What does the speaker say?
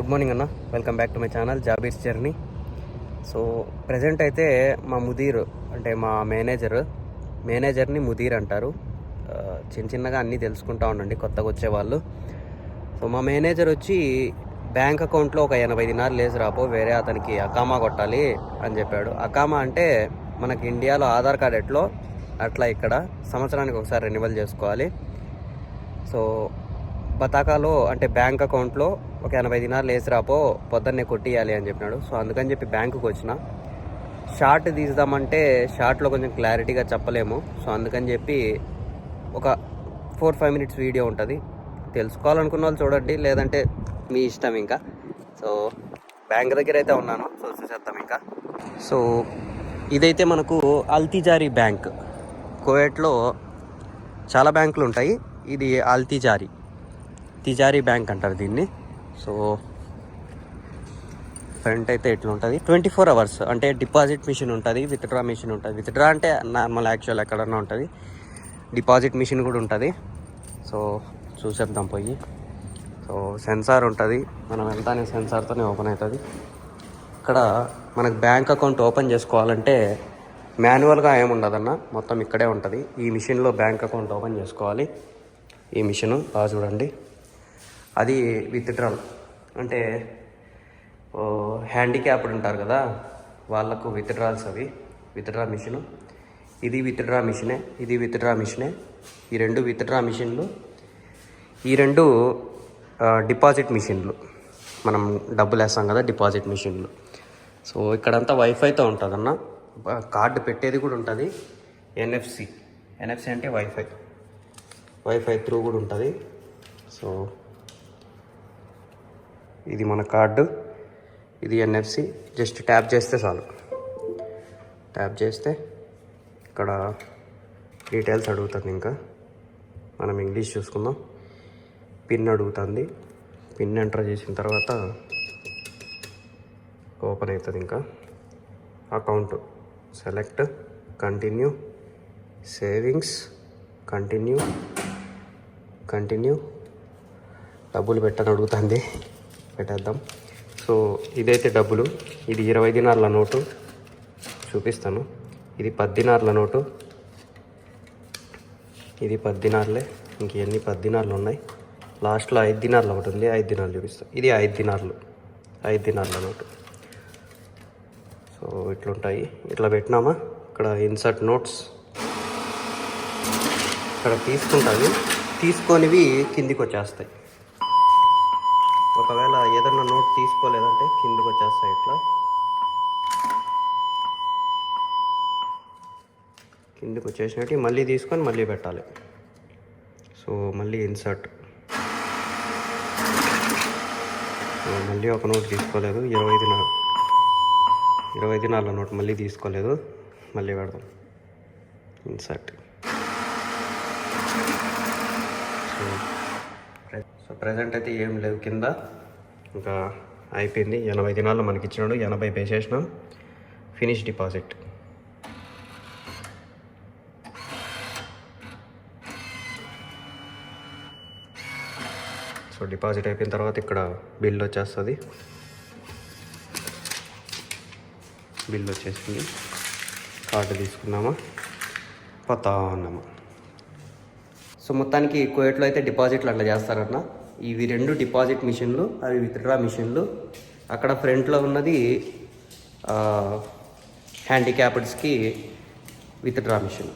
Good morning అన్న, welcome back to my channel Jabir's journey. So present అయితే మా ముదీర్ అంటే మా మేనేజర్ని ముదీర్ అంటారు. చిన్నగా అన్నీ తెలుసుకుంటా ఉండండి కొత్తగా వచ్చేవాళ్ళు. సో మా మేనేజర్ వచ్చి బ్యాంక్ అకౌంట్లో ఒక 80 దినాలు లేసి రాపో, వేరే అతనికి అకామా కొట్టాలి అని చెప్పాడు. అకామా అంటే మనకి ఇండియాలో ఆధార్ కార్డ్ ఎట్లో అట్లా ఇక్కడ సంవత్సరానికి ఒకసారి రెన్యువల్ చేసుకోవాలి. సో బతాకాలో అంటే బ్యాంక్ అకౌంట్లో ఒక 80 దినాలు వేసి రాపో, పొద్దున్నే కొట్టియాలి అని చెప్పినాడు. సో అందుకని చెప్పి బ్యాంకుకి వచ్చిన. షార్ట్ తీద్దామంటే షార్ట్లో కొంచెం క్లారిటీగా చెప్పలేము. సో అందుకని చెప్పి ఒక 4-5 మినిట్స్ వీడియో ఉంటుంది. తెలుసుకోవాలనుకున్న వాళ్ళు చూడండి, లేదంటే మీ ఇష్టం. ఇంకా సో బ్యాంక్ దగ్గర అయితే ఉన్నాను, సో చూసేద్దాం ఇంకా. సో ఇదైతే మనకు అల్తిజారీ బ్యాంక్. కువైట్లో చాలా బ్యాంకులు ఉంటాయి, ఇది తిజారీ బ్యాంక్ అంటారు దీన్ని. సో ఫ్రంట్ అయితే ఎట్లా ఉంటుంది, 24 అవర్స్ అంటే డిపాజిట్ మిషన్ ఉంటుంది, విత్డ్రా మిషన్ ఉంటుంది. విత్డ్రా అంటే నార్మల్ యాక్చువల్ ఎక్కడన్నా ఉంటుంది, డిపాజిట్ మిషన్ కూడా ఉంటుంది. సో చూసేద్దాం పోయి. సో సెన్సార్ ఉంటుంది, మనం వెళ్తానే సెన్సార్తోనే ఓపెన్ అవుతుంది. ఇక్కడ మనకు బ్యాంక్ అకౌంట్ ఓపెన్ చేసుకోవాలంటే మాన్యువల్గా ఏముండదన్న, మొత్తం ఇక్కడే ఉంటుంది. ఈ మిషన్లో బ్యాంక్ అకౌంట్ ఓపెన్ చేసుకోవాలి. ఈ మిషను బాగా చూడండి, అది విత్డ్రాల్ అంటే హ్యాండిక్యాప్డ్ ఉంటారు కదా, వాళ్ళకు విత్డ్రాల్స్ అవి. విత్డ్రా మిషను ఇది విత్డ్రా మిషనే, ఇది విత్డ్రా మిషనే. ఈ రెండు విత్డ్రా మిషన్లు, ఈ రెండు డిపాజిట్ మిషన్లు. మనం డబ్బులు వేస్తాం కదా, డిపాజిట్ మిషన్లు. సో ఇక్కడంతా వైఫైతో ఉంటుందన్న, కార్డు పెట్టేది కూడా ఉంటుంది. ఎన్ఎఫ్సి అంటే వైఫై త్రూ కూడా ఉంటుంది. సో ఇది మన కార్డు, ఇది ఎన్ఎఫ్సి. జస్ట్ ట్యాప్ చేస్తే చాలు. ట్యాప్ చేస్తే ఇక్కడ డీటెయిల్స్ అడుగుతుంది. ఇంకా మనం ఇంగ్లీష్ చూసుకుందాం. పిన్ అడుగుతుంది. పిన్ ఎంటర్ చేసిన తర్వాత ఓపెన్ అవుతుంది. ఇంకా account select, continue, savings, continue. డబ్బులు పెట్టని అడుగుతుంది, పెట్టేద్దాం. సో ఇదైతే డబ్బులు, ఇది 20 దినార్ల నోటు చూపిస్తాను. ఇది 10 దినార్ల నోటు, ఇది 10 దినార్లే. ఇంకెన్ని 10 దినార్లు ఉన్నాయి. లాస్ట్లో 5 దినార్లు ఒకటి ఉంది, 5 దినార్లు చూపిస్తాను. ఇది 5 దినార్ల నోటు. సో ఇట్లుంటాయి. ఇట్లా పెట్టినామా, ఇక్కడ ఇన్సర్ట్ నోట్స్, ఇక్కడ తీసుకుంటుంది. తీసుకొనివి కిందికి వచ్చేస్తాయి. ఒకవేళ ఏదన్నా నోట్ తీసుకోలేదంటే కిందికి వచ్చేస్తాయి. ఇట్లా కిందికి వచ్చేసినట్టు మళ్ళీ తీసుకొని మళ్ళీ పెట్టాలి. సో మళ్ళీ ఇన్సర్ట్. మళ్ళీ ఒక నోట్ తీసుకోలేదు, 20 దినాల నోట్ మళ్ళీ తీసుకోలేదు, మళ్ళీ పెడదాం. ఇన్సర్ట్. సో ప్రజెంట్ అయితే ఏం లేవు కింద, ఇంకా అయిపోయింది. 80 దినాల్లో మనకి ఇచ్చినాడు, 80 పే చేసినాం. Finish deposit. సో డిపాజిట్ అయిపోయిన తర్వాత ఇక్కడ బిల్ వచ్చేస్తుంది. బిల్ వచ్చేసింది. కార్డు తీసుకున్నామా, పోతా ఉన్నామా. సో మొత్తానికి కువైట్లో అయితే డిపాజిట్లు అట్లా చేస్తారన్న. ఇవి 2 డిపాజిట్ మిషన్లు, అవి విత్డ్రా మిషన్లు. అక్కడ ఫ్రంట్లో ఉన్నది హ్యాండిక్యాప్డ్స్కి విత్డ్రా మిషన్.